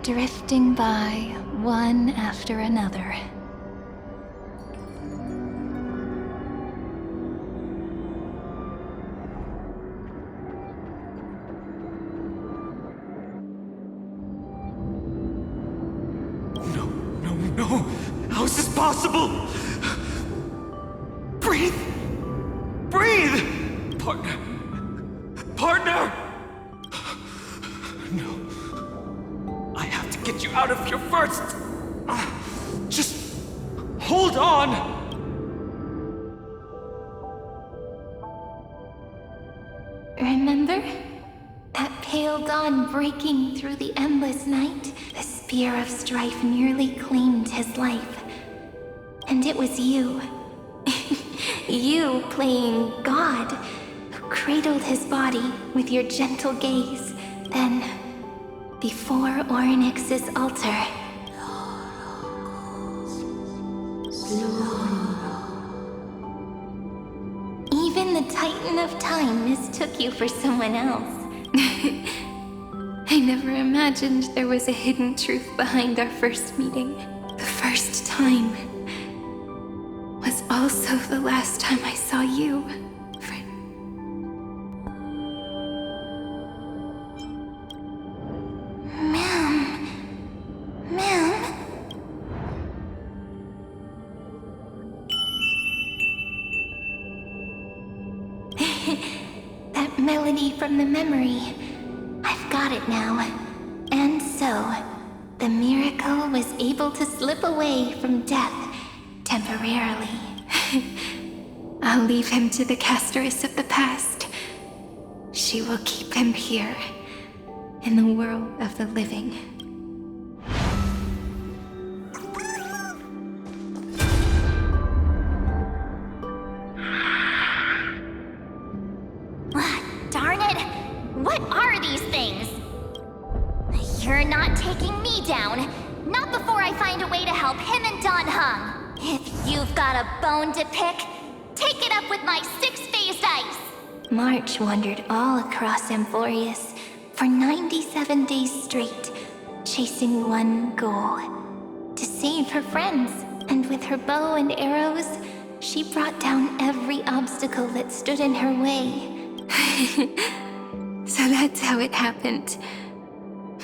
drifting by one after another. No! How is this possible? Breathe! Breathe! Partner! Partner! No. I have to get you out of here first! Just hold on! Remember? That pale dawn breaking through the endless night? The spear of strife nearly claimed his life. And it was you. You playing God, who cradled his body with your gentle gaze. Then, before Orynyx's altar, even the Titan of Time mistook you for someone else. I never imagined there was a hidden truth behind our first meeting. The first time was also the last time I saw you. Ma'am. That melody from the memory. I've got it now. And so, the miracle was able to slip away from death temporarily. I'll leave him to the casteress of the past. She will keep him here, in the world of the living. Darn it! What are these things? You're not taking me down. Not before I find a way to help him and Don Hung. If you've got a bone to pick, take it up with my six-phased ice. March wandered all across Amphorius for 97 days straight, chasing one goal: to save her friends. And with her bow and arrows, she brought down every obstacle that stood in her way. So that's how it happened.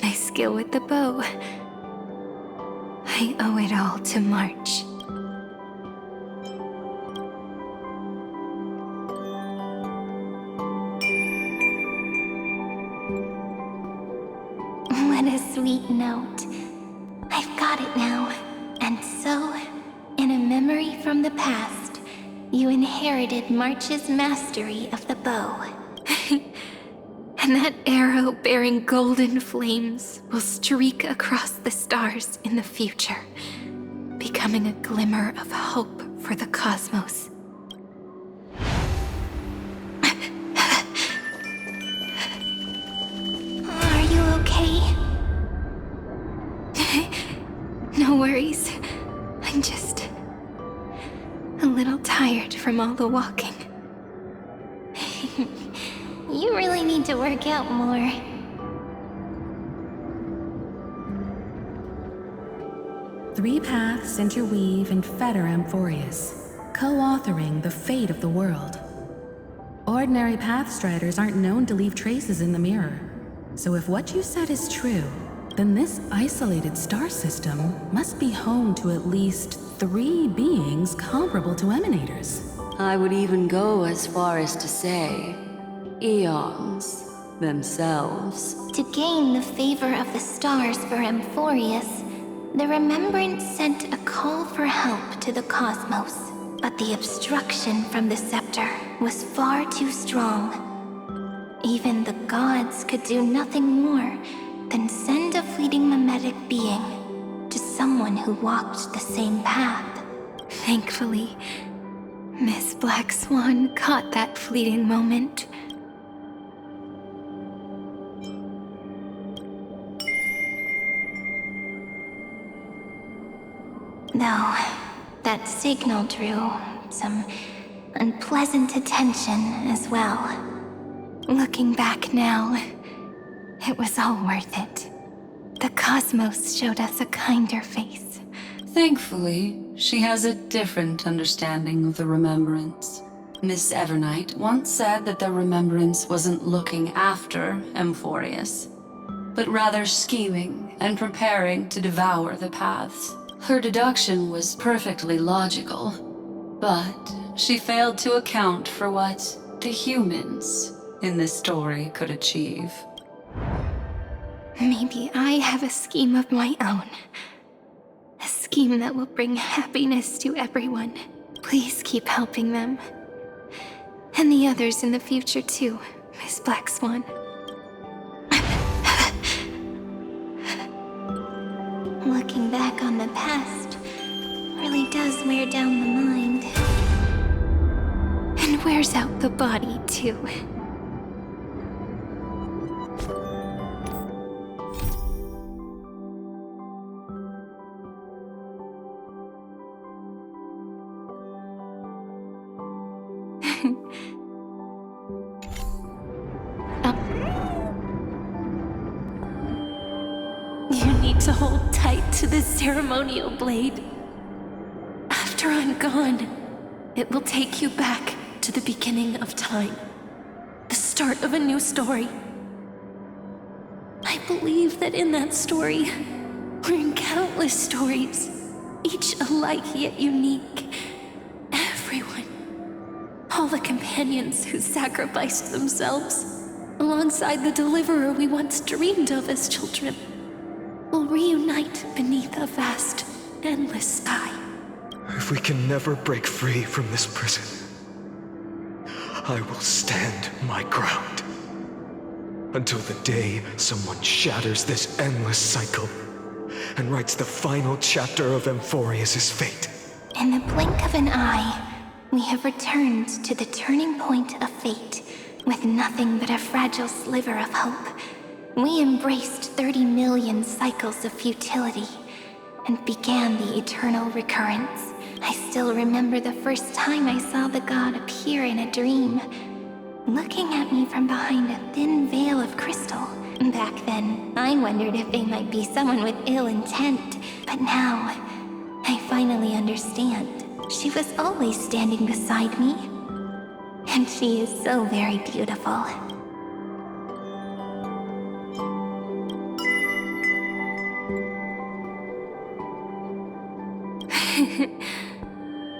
My skill with the bow. I owe it all to March. What a sweet note. I've got it now. And so, in a memory from the past, you inherited March's mastery of the bow. And that arrow bearing golden flames will streak across the stars in the future, becoming a glimmer of hope for the cosmos. Are you okay? No worries. I'm just a little tired from all the walking. You really need to work out more. Three paths interweave and fetter Amphorius, co-authoring the fate of the world. Ordinary pathstriders aren't known to leave traces in the mirror. So if what you said is true, then this isolated star system must be home to at least 3 beings comparable to emanators. I would even go as far as to say, eons themselves. To gain the favor of the stars for Amphorius, the Remembrance sent a call for help to the cosmos. But the obstruction from the scepter was far too strong. Even the gods could do nothing more than send a fleeting mimetic being to someone who walked the same path. Thankfully, Miss Black Swan caught that fleeting moment. Though, that signal drew some unpleasant attention as well. Looking back now, it was all worth it. The Cosmos showed us a kinder face. Thankfully, she has a different understanding of the Remembrance. Miss Evernight once said that the Remembrance wasn't looking after Emphorius, but rather scheming and preparing to devour the paths. Her deduction was perfectly logical, but she failed to account for what the humans in this story could achieve. Maybe I have a scheme of my own. A scheme that will bring happiness to everyone. Please keep helping them. And the others in the future too, Miss Black Swan. Looking back on the past really does wear down the mind. And wears out the body too. You need to hold tight to this ceremonial blade. After I'm gone, it will take you back to the beginning of time. The start of a new story. I believe that in that story, or in countless stories, each alike yet unique, everyone, all the companions who sacrificed themselves, alongside the deliverer we once dreamed of as children, will reunite beneath a vast, endless sky. If we can never break free from this prison, I will stand my ground. Until the day someone shatters this endless cycle and writes the final chapter of Emphorius' fate. In the blink of an eye, we have returned to the turning point of fate, with nothing but a fragile sliver of hope. We embraced 30 million cycles of futility and began the eternal recurrence. I still remember the first time I saw the god appear in a dream, looking at me from behind a thin veil of crystal. Back then, I wondered if they might be someone with ill intent, but now, I finally understand. She was always standing beside me, and she is so very beautiful.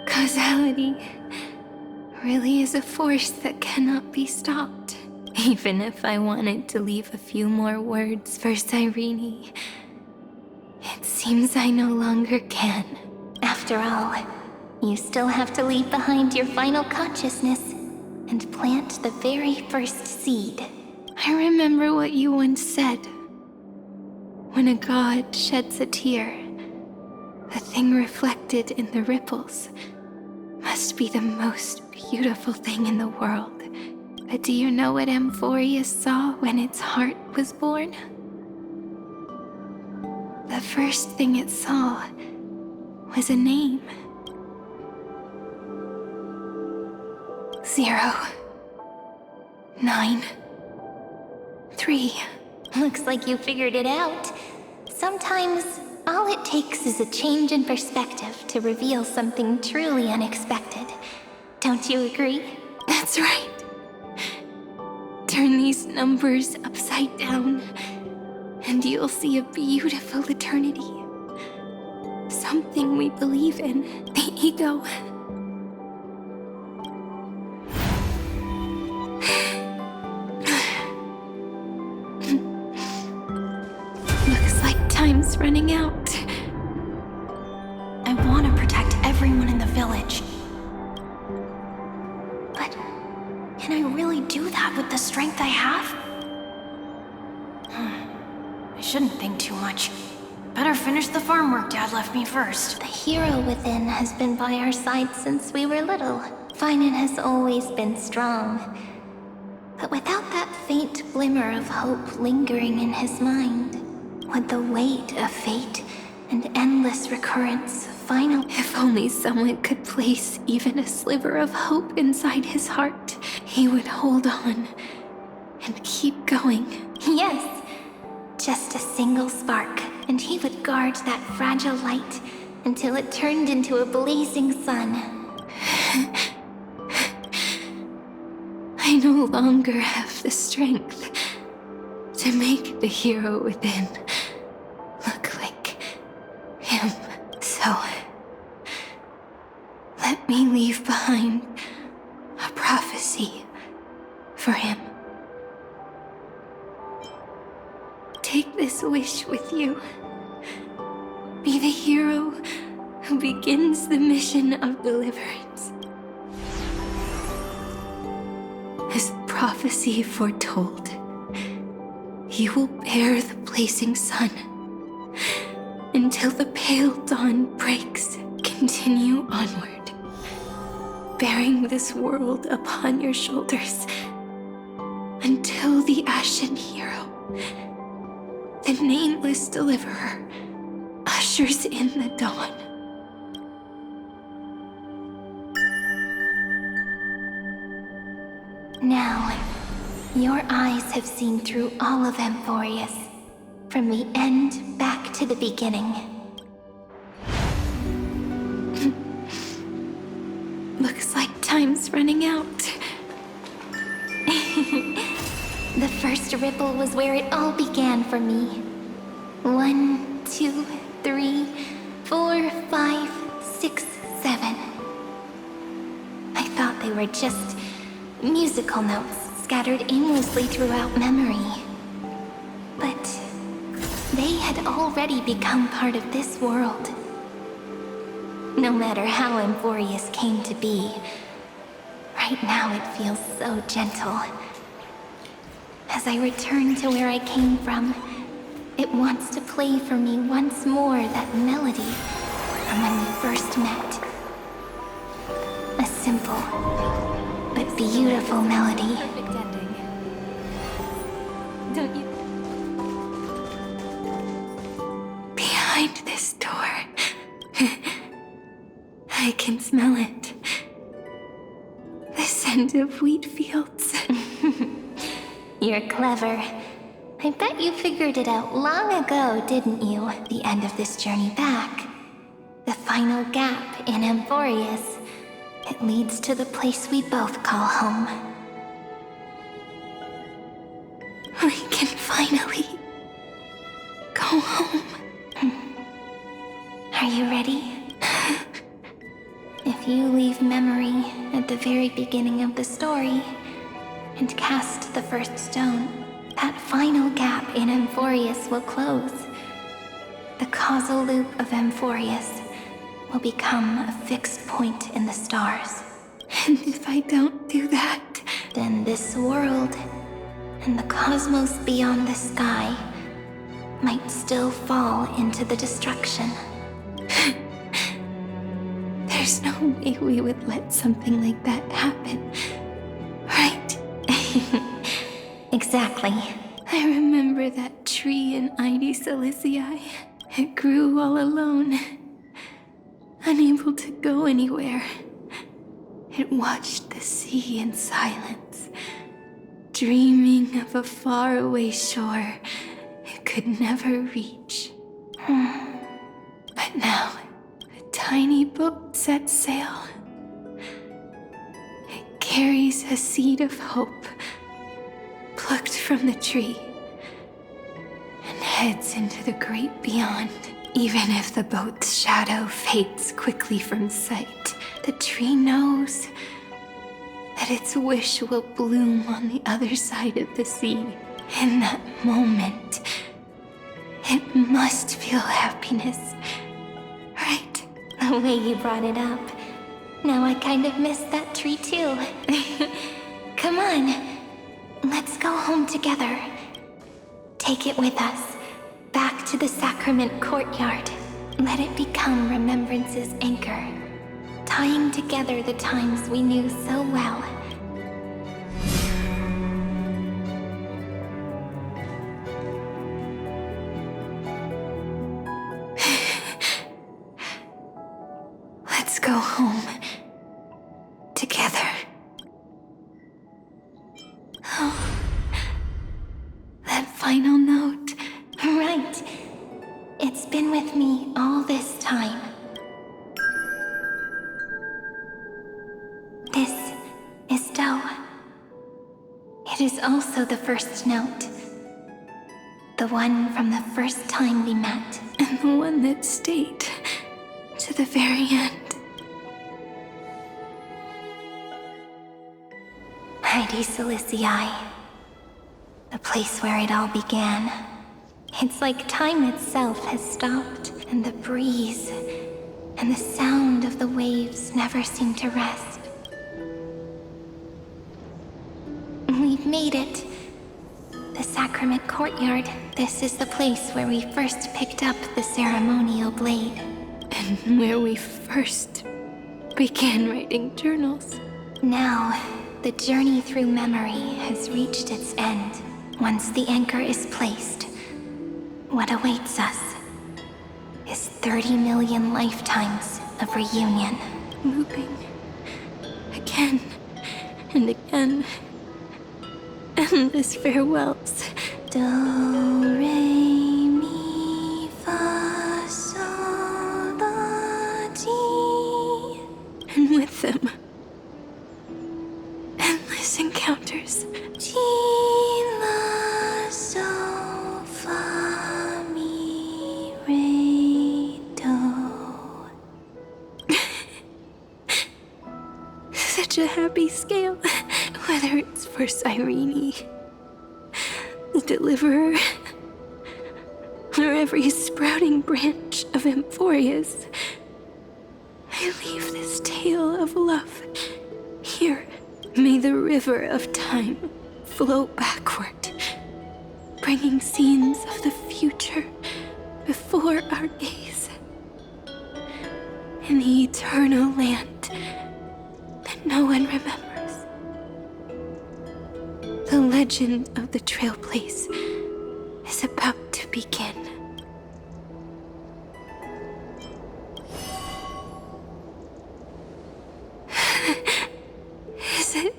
Causality really is a force that cannot be stopped. Even if I wanted to leave a few more words for Cyrene, it seems I no longer can. After all, you still have to leave behind your final consciousness and plant the very first seed. I remember what you once said. When a god sheds a tear, the thing reflected in the ripples must be the most beautiful thing in the world. But do you know what Emphorius saw when its heart was born? The first thing it saw was a name. 0, 9, 3. Looks like you figured it out. Sometimes, all it takes is a change in perspective to reveal something truly unexpected. Don't you agree? That's right. Turn these numbers upside down, and you'll see a beautiful eternity. Something we believe in, the ego. Looks like time's running out. I want to protect everyone in the village. But can I really do that with the strength I have? I shouldn't think too much. Better finish the farm work Dad left me first. The hero within has been by our side since we were little. Finan has always been strong. But without that faint glimmer of hope lingering in his mind, would the weight of fate and endless recurrence final? If only someone could place even a sliver of hope inside his heart, he would hold on and keep going. Yes, just a single spark, and he would guard that fragile light until it turned into a blazing sun. I no longer have the strength to make the hero within look like him, so let me leave behind a prophecy for him. Take this wish with you. Be the hero who begins the mission of deliverance. As prophecy foretold, you will bear the blazing sun until the pale dawn breaks. Continue onward, bearing this world upon your shoulders until the Ashen Hero, the nameless deliverer, ushers in the dawn. Now, your eyes have seen through all of Amphorius, from the end back to the beginning. Looks like time's running out. The first ripple was where it all began for me. 1, 2, 3, 4, 5, 6, 7. I thought they were just musical notes scattered aimlessly throughout memory. But they had already become part of this world. No matter how Amphorius came to be, right now it feels so gentle. As I return to where I came from, it wants to play for me once more that melody from when we first met. A simple but beautiful melody. Perfect ending. Don't you? Behind this door, I can smell it. The scent of wheat fields. You're clever. I bet you figured it out long ago, didn't you? The end of this journey back. The final gap in Amphorius. It leads to the place we both call home. We can finally go home. Are you ready? If you leave memory at the very beginning of the story and cast the first stone, that final gap in Amphorius will close. The causal loop of Amphorius will become a fixed point in the stars. And if I don't do that, then this world and the cosmos beyond the sky might still fall into the destruction. There's no way we would let something like that happen, right? Exactly. I remember that tree in Ide Silicii. It grew all alone, unable to go anywhere. It watched the sea in silence, dreaming of a faraway shore it could never reach. But now, a tiny boat sets sail. It carries a seed of hope, plucked from the tree, and heads into the great beyond. Even if the boat's shadow fades quickly from sight, the tree knows that its wish will bloom on the other side of the sea. In that moment, it must feel happiness, right? The way you brought it up. Now I kind of miss that tree too. Come on, let's go home together. Take it with us, back to the sacrament courtyard. Let it become Remembrance's anchor, tying together the times we knew so well. Let's go home together. Oh, that final note. Right. been with me all this time. This is Do. It is also the first note. The one from the first time we met. And the one that stayed to the very end. Heidi Silicii. The place where it all began. It's like time itself has stopped, and the breeze and the sound of the waves never seem to rest. We've made it. The sacrament courtyard. This is the place where we first picked up the ceremonial blade. And where we first began writing journals. Now, the journey through memory has reached its end. Once the anchor is placed, what awaits us is 30 million lifetimes of reunion. Looping. Again and again. Endless farewells. Do, re, mi, fa, sol, la, ti. And with them, endless encounters. Ti, la, sol, fa, mi, re, do. Such a happy scale. Whether it's for Cyrene, the Deliverer, or every sprouting branch of Amphorius, I leave this tale of love here. May the river of time flow backward, bringing scenes of the future before our gaze. In the eternal land that no one remembers. The legend of the Trailblaze is about to begin. Is it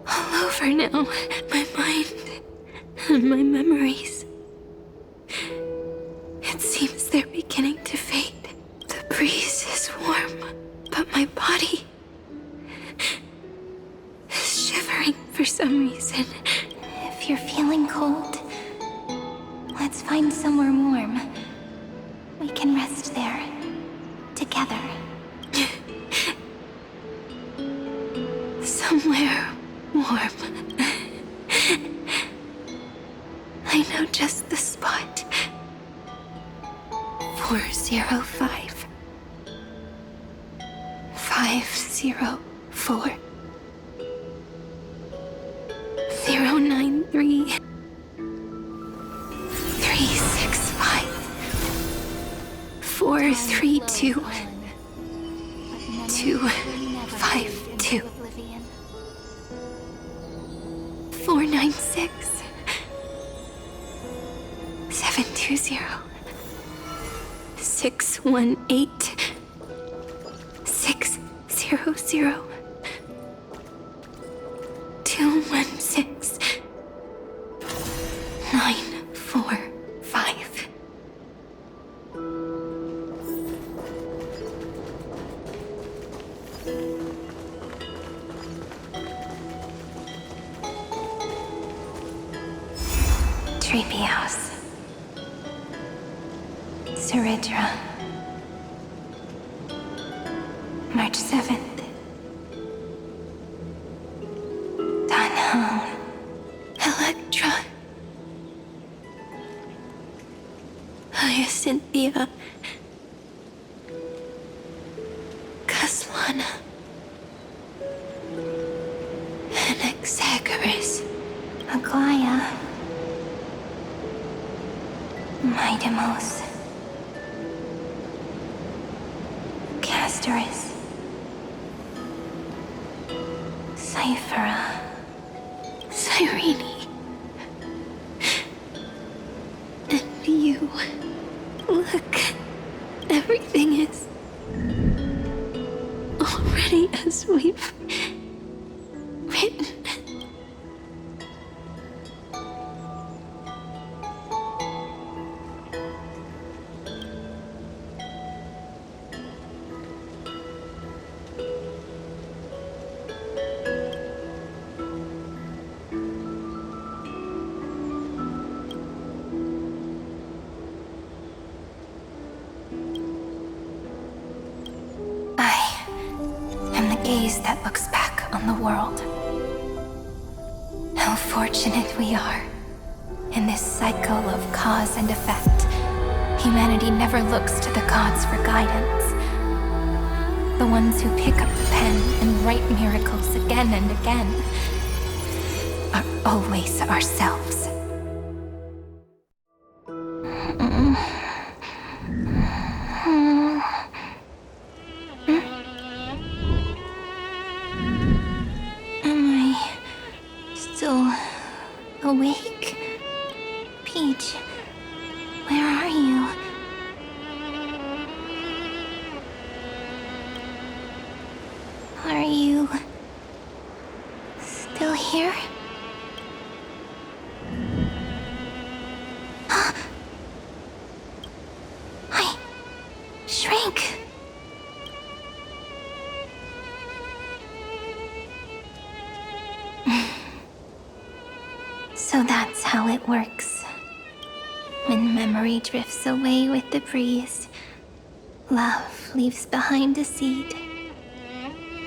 all over now? My mind and my memories. It seems they're beginning to fade. The breeze is warm, but my body for some reason. If you're feeling cold, let's find somewhere warm. We can rest there, together. Somewhere warm. I know just the spot. 405. 504. 093 365 432 252 496 720 618 600 216 945. Treehouse. Saridra. March 7th. Danhong. Electra. Hyacinthia. Caslana. Anaxagoras. Aglaya. Midemos. Castoris. Cyphera. Cyrene. And you. Look. Everything is already as we've written. a gaze that looks back on the world. How fortunate we are. In this cycle of cause and effect, humanity never looks to the gods for guidance. The ones who pick up the pen and write miracles again and again are always ourselves. Am I still awake? Peach, where are you? Are you still here? I shrank. So that's how it works. When memory drifts away with the breeze, love leaves behind a seed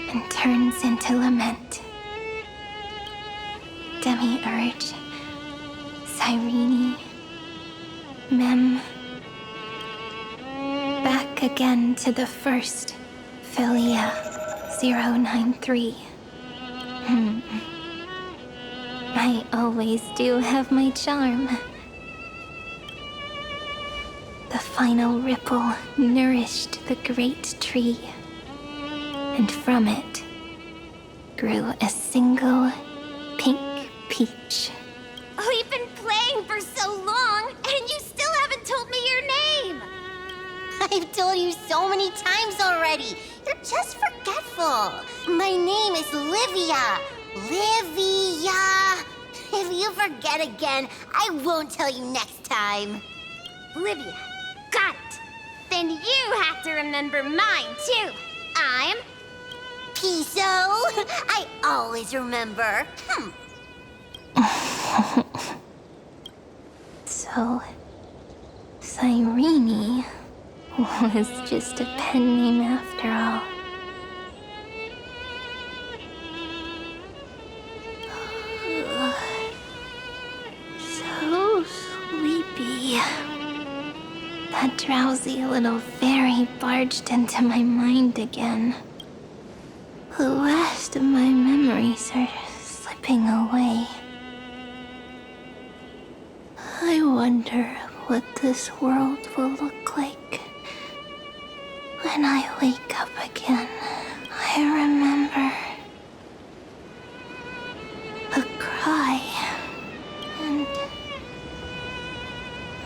and turns into lament. Demiurge, Cyrene, Mem. Back again to the first, Philia 093. I always do have my charm. The final ripple nourished the great tree, and from it grew a single pink peach. We've been playing for so long, and you still haven't told me your name! I've told you so many times already. You're just forgetful. My name is Livia. Livia. If you forget again, I won't tell you next time. Livia, got it. Then you have to remember mine, too. I'm... Piso. I always remember. So, Cyrene was just a pen name after all. So sleepy. That drowsy little fairy barged into my mind again. The last of my memories are slipping away. I wonder what this world will look like when I wake up again. I remember a cry and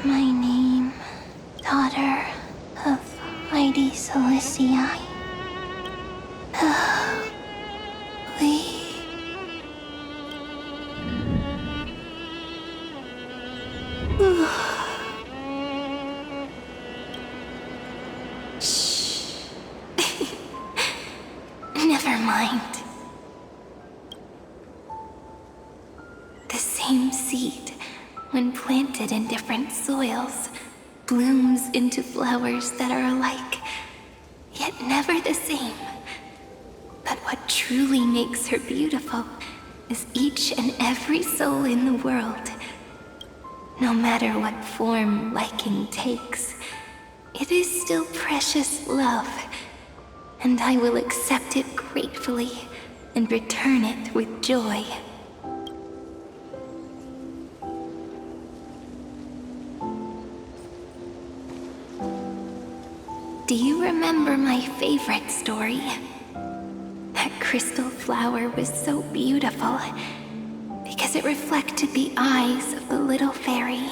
my name, daughter of Mighty Celestii. Shh. Never mind. The same seed, when planted in different soils, blooms into flowers that are alike, yet never the same. But what truly makes her beautiful is each and every soul in the world. No matter what form liking takes, it is still precious love, and I will accept it gratefully and return it with joy. Do you remember my favorite story? That crystal flower was so beautiful because it reflected the eyes of the little fairy.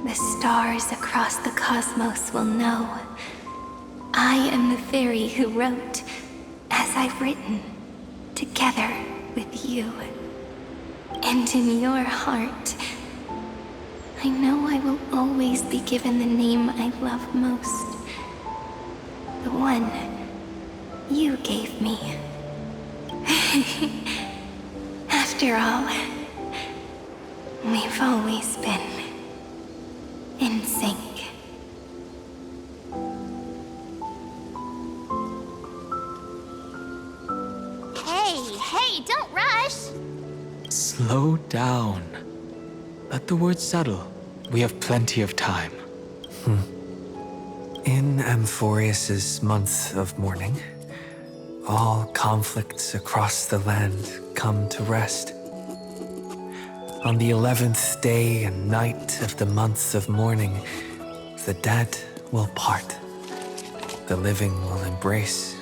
The stars across the cosmos will know I am the fairy who wrote, as I've written, together with you. And in your heart, I know I will always be given the name I love most. The one you gave me. After all, we've always been in sync. Hey, don't rush! Slow down. Let the words settle. We have plenty of time. In Amphorius's month of mourning, all conflicts across the land come to rest. On the 11th day and night of the month of mourning, the dead will part. The living will embrace.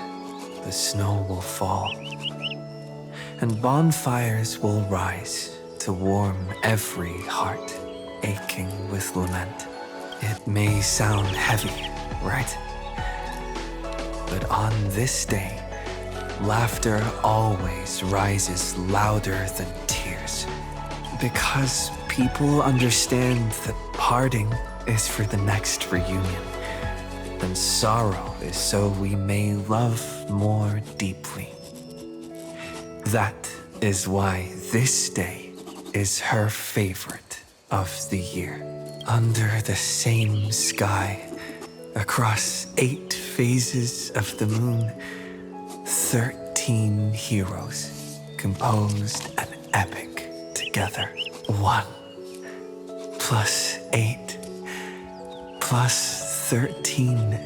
The snow will fall. And bonfires will rise to warm every heart aching with lament. It may sound heavy, right? But on this day, laughter always rises louder than tears. Because people understand that parting is for the next reunion, and sorrow is so we may love more deeply. That is why this day is her favorite of the year. Under the same sky, across 8 phases of the moon, 13 heroes composed an epic together. 1 plus 8 plus 13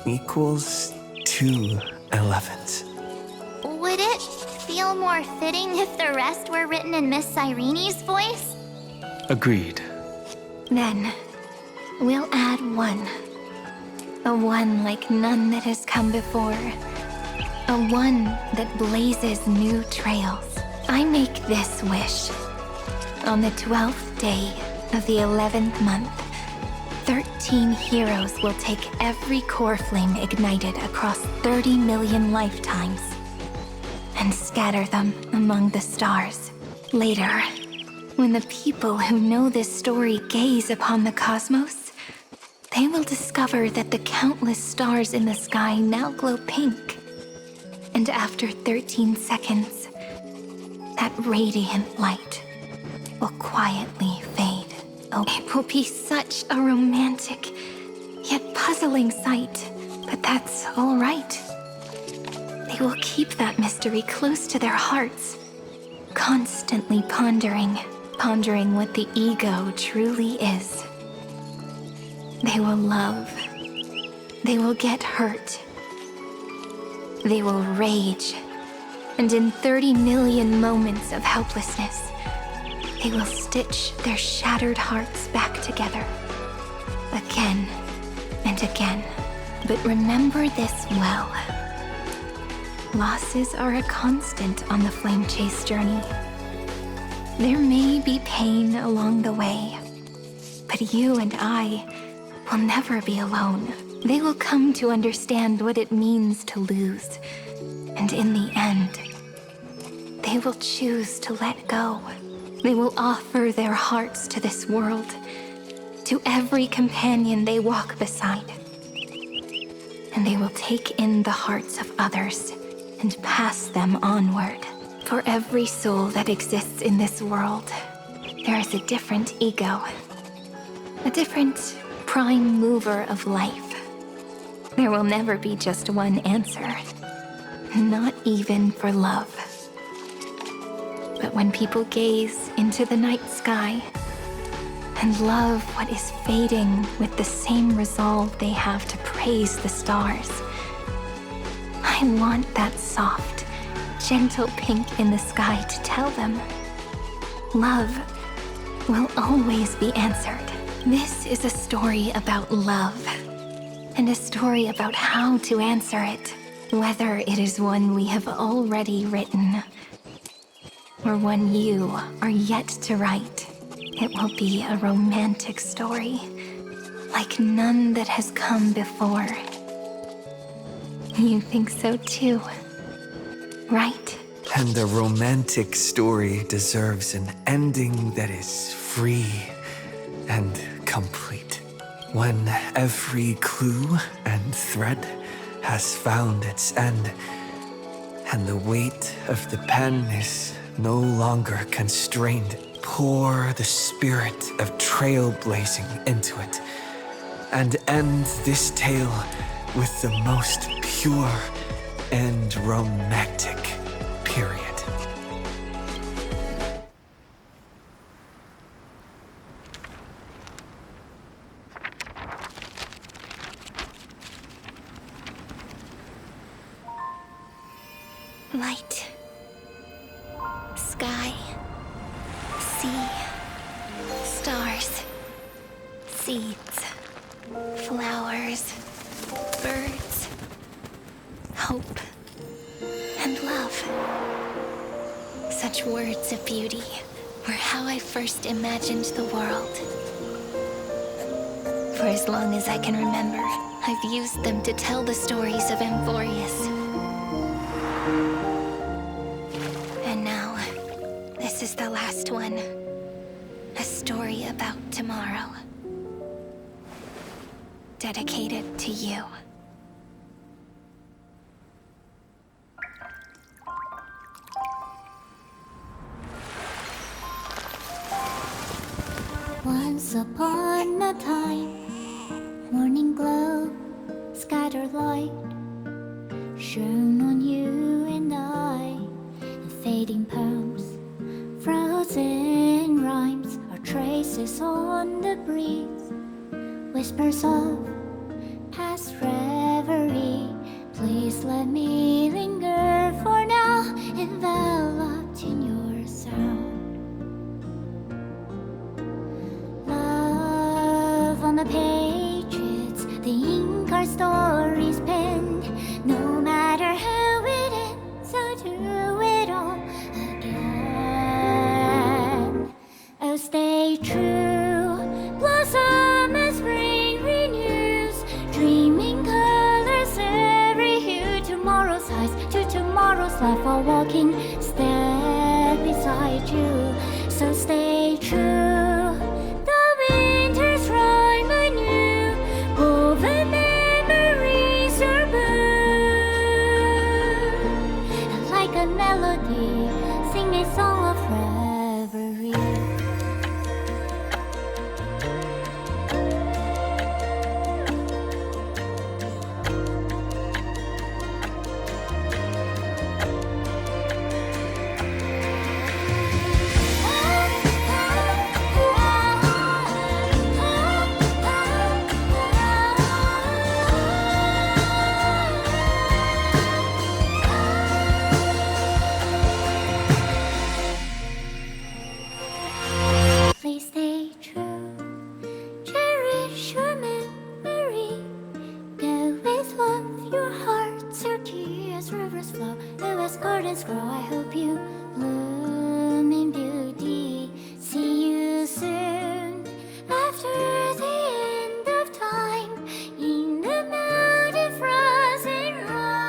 equals 2 11s. Would it feel more fitting if the rest were written in Miss Irene's voice? Agreed. Then, we'll add 1. A 1 like none that has come before. A 1 that blazes new trails. I make this wish. On the 12th day of the 11th month, 13 heroes will take every core flame ignited across 30 million lifetimes and scatter them among the stars. Later, when the people who know this story gaze upon the cosmos, they will discover that the countless stars in the sky now glow pink. And after 13 seconds, that radiant light will quietly fade. Oh, it will be such a romantic, yet puzzling sight, but that's all right. They will keep that mystery close to their hearts, constantly pondering what the ego truly is. They will love. They will get hurt. They will rage. And in 30 million moments of helplessness, they will stitch their shattered hearts back together. Again and again. But remember this well. Losses are a constant on the flame chase journey. There may be pain along the way, but you and I will never be alone. They will come to understand what it means to lose, and in the end, they will choose to let go. They will offer their hearts to this world, to every companion they walk beside. And they will take in the hearts of others and pass them onward. For every soul that exists in this world, there is a different ego, a different prime mover of life. There will never be just one answer, not even for love. But when people gaze into the night sky and love what is fading with the same resolve they have to praise the stars, I want that soft, gentle pink in the sky to tell them, love will always be answered. This is a story about love, and a story about how to answer it, whether it is one we have already written, or one you are yet to write. It will be a romantic story, like none that has come before. You think so too, right? And a romantic story deserves an ending that is free and complete. When every clue and thread has found its end, and the weight of the pen is no longer constrained pour the spirit of trailblazing into it, and end this tale with the most pure and romantic period. Light, sky, sea, stars, seeds, flowers, birds, hope, and love. Such words of beauty were how I first imagined the world. For as long as I can remember, I've used them to tell the stories of Amphorius. And now, this is the last one. A story about tomorrow. Dedicated to you. Once upon a time, morning glow, scattered light, shone on you and I. Fading poems, frozen rhymes, or traces on the breeze, whispers of past reverie. Please let me linger for now, enveloped in your sound. Love on the pages, the ink our stories penned. No matter how it ends, I'll do it all again. Oh, stay true, blossom as spring renews, dreaming colors every hue. Tomorrow's highs to tomorrow's life, while walking step beside you. So stay true, the winter's rhyme anew, woven memories are blue. And like a melody, sing a song of reverie. Please stay true, cherish your memory. Go with love, your hearts are tears, rivers flow, as gardens grow. I hope you bloom in beauty. See you soon, after the end of time, in the mountain frozen rime.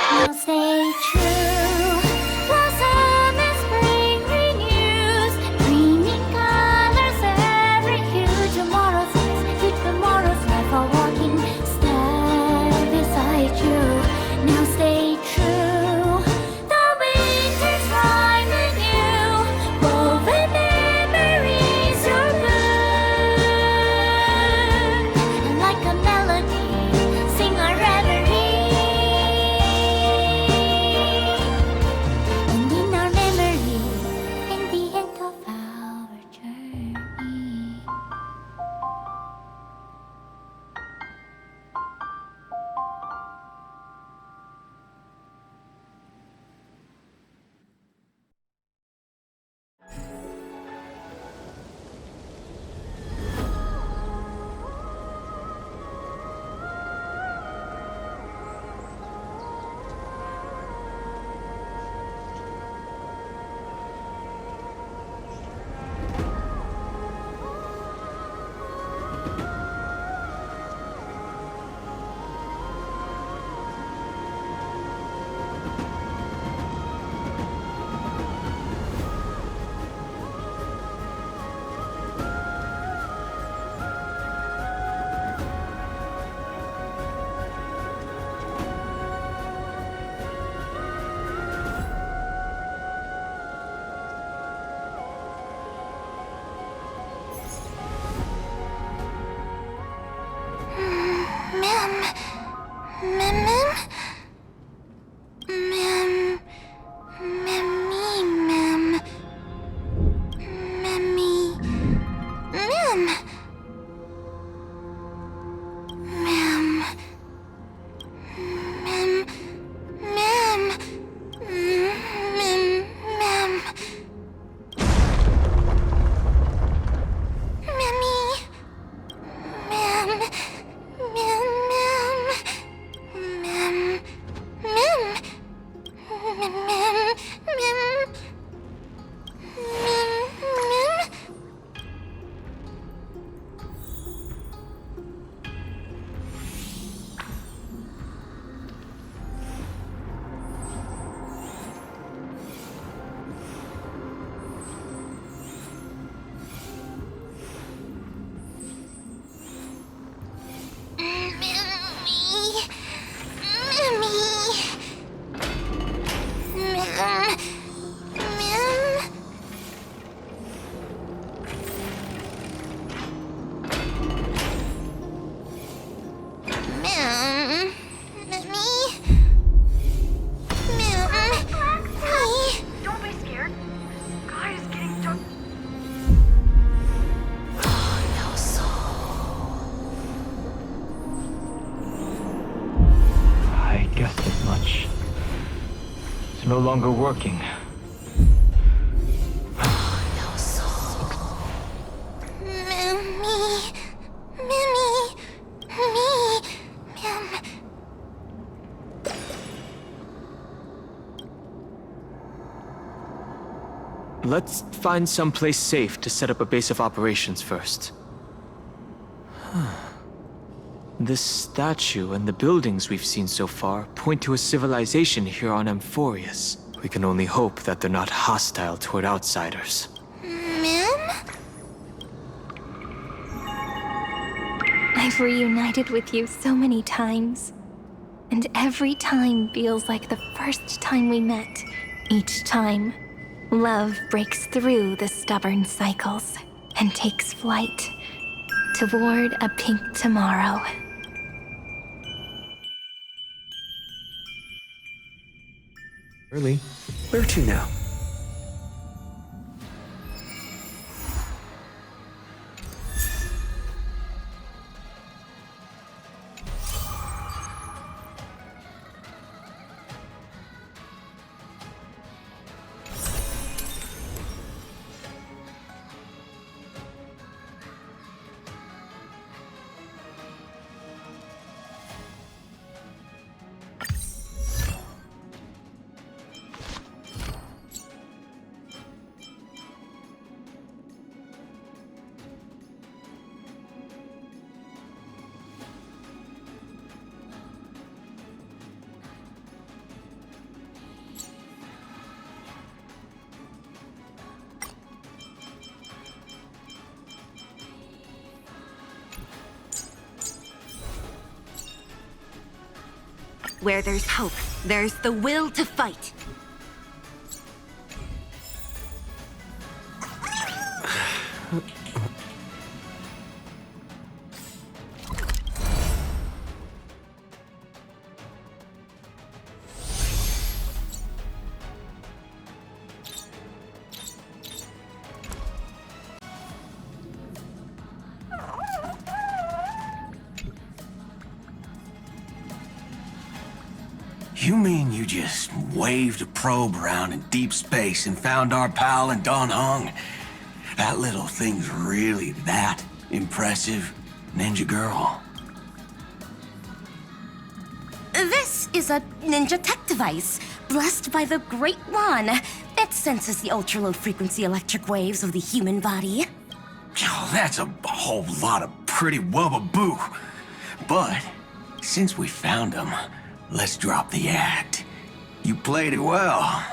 Now stay true, blossom as spring renews, dreaming colors every hue. Tomorrow's eyes to tomorrow's life, while walking step beside you. Now stay true, the winter's rhyme anew, woven memories are blue. And like a melody, sing our reverie. no longer working. Let's find someplace safe to set up a base of operations first. This statue and the buildings we've seen so far point to a civilization here on Amphorius. We can only hope that they're not hostile toward outsiders. Ma'am? I've reunited with you so many times. And every time feels like the first time we met. Each time, love breaks through the stubborn cycles and takes flight toward a pink tomorrow. Early. Where to now? Where there's hope, there's the will to fight. You mean you just waved a probe around in deep space and found our pal and Don Hung? That little thing's really that impressive, ninja girl? This is a ninja tech device, blessed by the Great One. It senses the ultra-low frequency electric waves of the human body. Oh, that's a whole lot of pretty wubbaboo. But since we found him, let's drop the act. You played it well.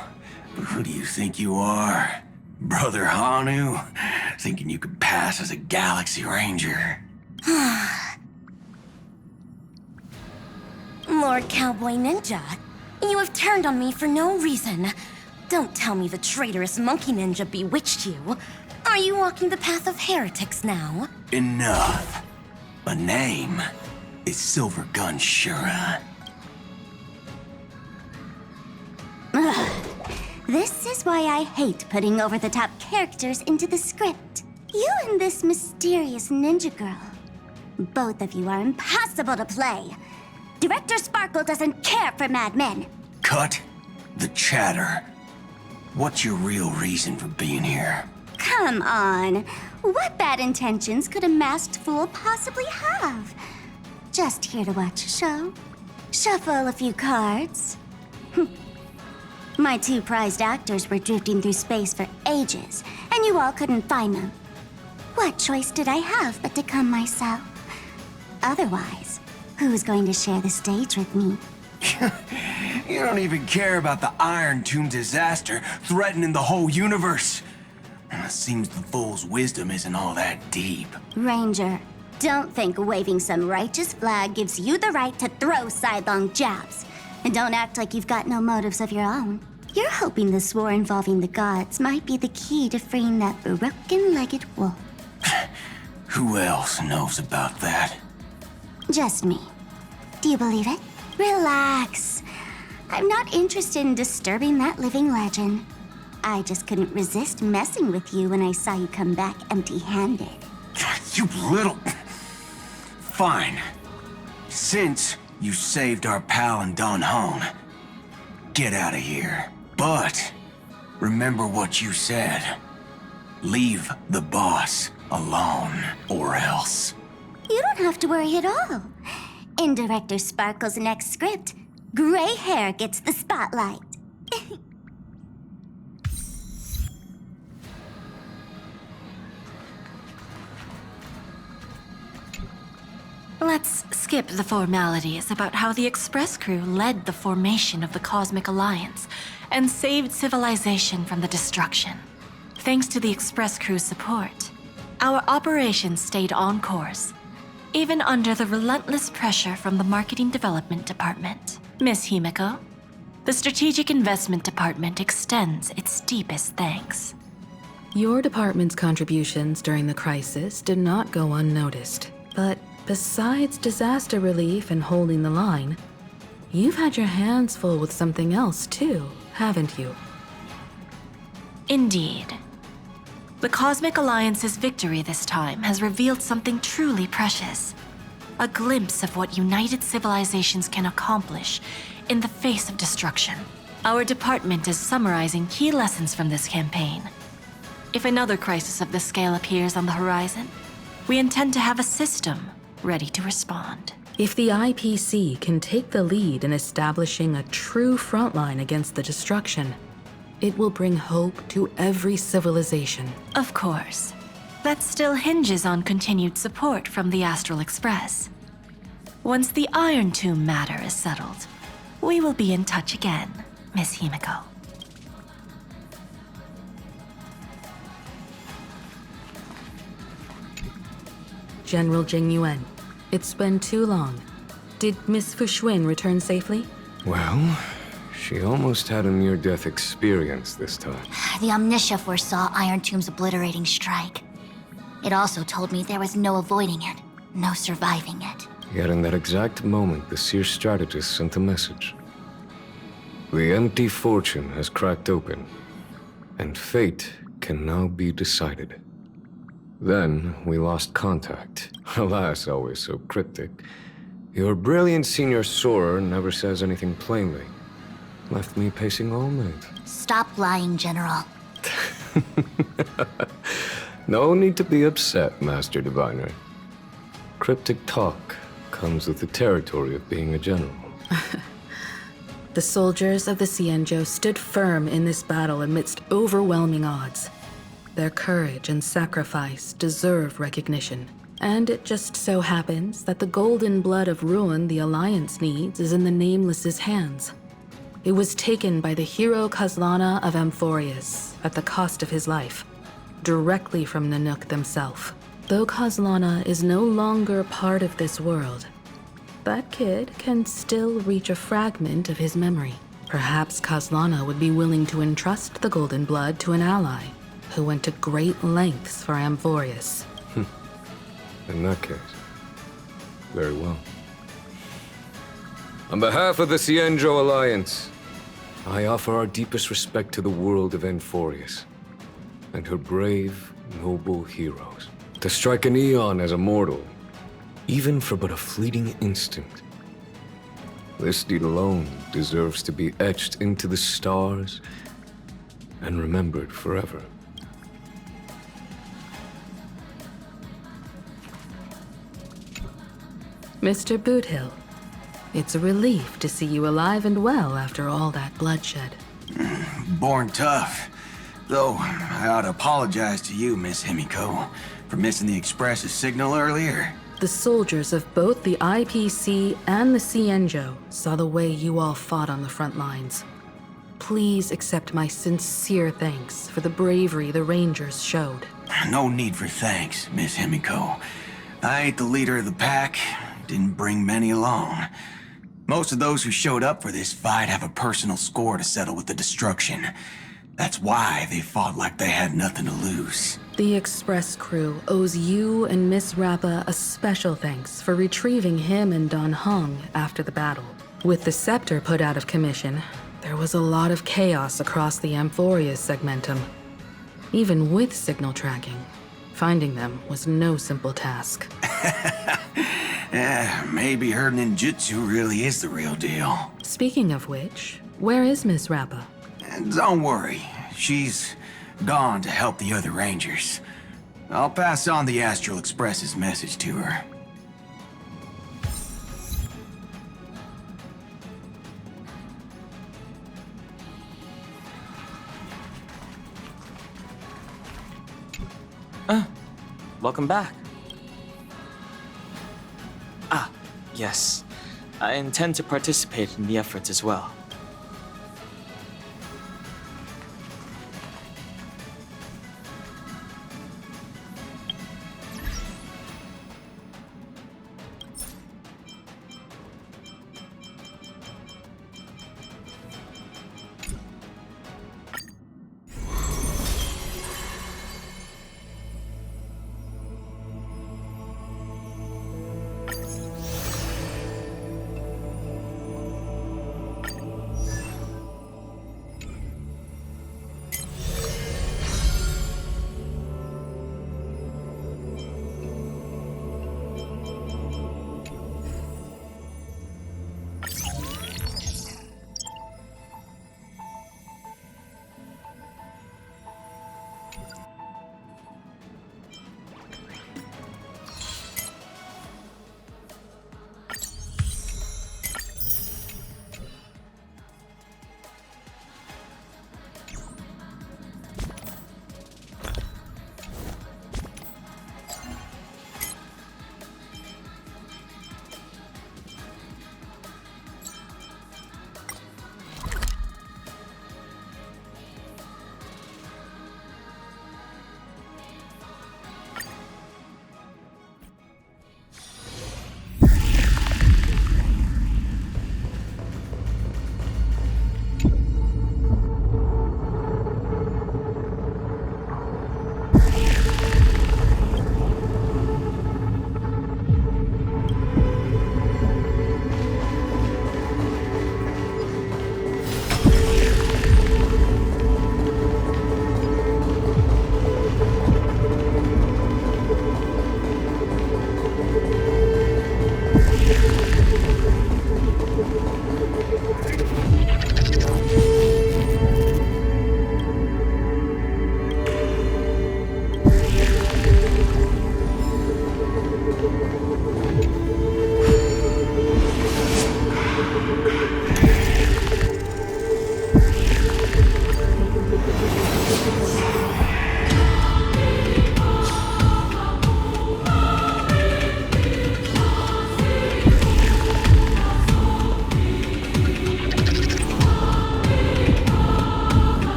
But who do you think you are? Brother Hanu? Thinking you could pass as a Galaxy Ranger? Lord Cowboy Ninja, you have turned on me for no reason. Don't tell me the traitorous monkey ninja bewitched you. Are you walking the path of heretics now? Enough. My name is Silver Gun Shura. This is why I hate putting over-the-top characters into the script. You and this mysterious ninja girl. Both of you are impossible to play. Director Sparkle doesn't care for madmen. Cut the chatter. What's your real reason for being here? Come on. What bad intentions could a masked fool possibly have? Just here to watch a show. Shuffle a few cards. My two prized actors were drifting through space for ages, and you all couldn't find them. What choice did I have but to come myself? Otherwise, who's going to share the stage with me? You don't even care about the Iron Tomb disaster threatening the whole universe. It seems the fool's wisdom isn't all that deep. Ranger, don't think waving some righteous flag gives you the right to throw sidelong jabs. And don't act like you've got no motives of your own. You're hoping this war involving the gods might be the key to freeing that broken-legged wolf. Who else knows about that? Just me. Do you believe it? Relax. I'm not interested in disturbing that living legend. I just couldn't resist messing with you when I saw you come back empty-handed. You little... Fine. Since you saved our pal and Don Hong, get out of here. But remember what you said. Leave the boss alone, or else. You don't have to worry at all. In Director Sparkle's next script, gray hair gets the spotlight. Let's skip the formalities about how the Express crew led the formation of the Cosmic Alliance and saved civilization from the destruction. Thanks to the Express crew's support, our operations stayed on course, even under the relentless pressure from the Marketing Development Department. Miss Himiko, the Strategic Investment Department extends its deepest thanks. Your department's contributions during the crisis did not go unnoticed, but besides disaster relief and holding the line, you've had your hands full with something else too, haven't you? Indeed. The Cosmic Alliance's victory this time has revealed something truly precious. A glimpse of what united civilizations can accomplish in the face of destruction. Our department is summarizing key lessons from this campaign. If another crisis of this scale appears on the horizon, we intend to have a system ready to respond. If the IPC can take the lead in establishing a true frontline against the destruction, it will bring hope to every civilization. Of course. That still hinges on continued support from the Astral Express. Once the Iron Tomb matter is settled, we will be in touch again, Miss Himiko. General Jing Yuan, it's been too long. Did Miss Fuxuan return safely? Well, she almost had a near-death experience this time. The Omniscia foresaw Iron Tomb's obliterating strike. It also told me there was no avoiding it, no surviving it. Yet in that exact moment, the Seer strategist sent a message. The empty fortune has cracked open, and fate can now be decided. Then we lost contact. Alas, always so cryptic. Your brilliant senior soarer never says anything plainly. Left me pacing all night. Stop lying, General. No need to be upset, Master Diviner. Cryptic talk comes with the territory of being a general. The soldiers of the Cienjo stood firm in this battle amidst overwhelming odds. Their courage and sacrifice deserve recognition. And it just so happens that the golden blood of ruin the Alliance needs is in the Nameless's hands. It was taken by the hero Kazlana of Amphorius at the cost of his life, directly from Nanook themselves. Though Kazlana is no longer part of this world, that kid can still reach a fragment of his memory. Perhaps Kazlana would be willing to entrust the golden blood to an ally who went to great lengths for Amphorius. In that case, very well. On behalf of the Cienjo Alliance, I offer our deepest respect to the world of Amphorius and her brave, noble heroes. To strike an eon as a mortal, even for but a fleeting instant, this deed alone deserves to be etched into the stars and remembered forever. Mr. Boothill, it's a relief to see you alive and well after all that bloodshed. Born tough. Though, I ought to apologize to you, Miss Himiko, for missing the Express's signal earlier. The soldiers of both the IPC and the Cienjo saw the way you all fought on the front lines. Please accept my sincere thanks for the bravery the Rangers showed. No need for thanks, Miss Himiko. I ain't the leader of the pack. Didn't bring many along. Most of those who showed up for this fight have a personal score to settle with the destruction. That's why they fought like they had nothing to lose. The Express crew owes you and Miss Rappa a special thanks for retrieving him and Don Hung after the battle. With the scepter put out of commission, there was a lot of chaos across the Amphorius segmentum. Even with signal tracking, finding them was no simple task. Yeah, maybe her ninjutsu really is the real deal. Speaking of which, where is Miss Rappa? Don't worry. She's gone to help the other rangers. I'll pass on the Astral Express's message to her. Welcome back. Ah, yes. I intend to participate in the efforts as well.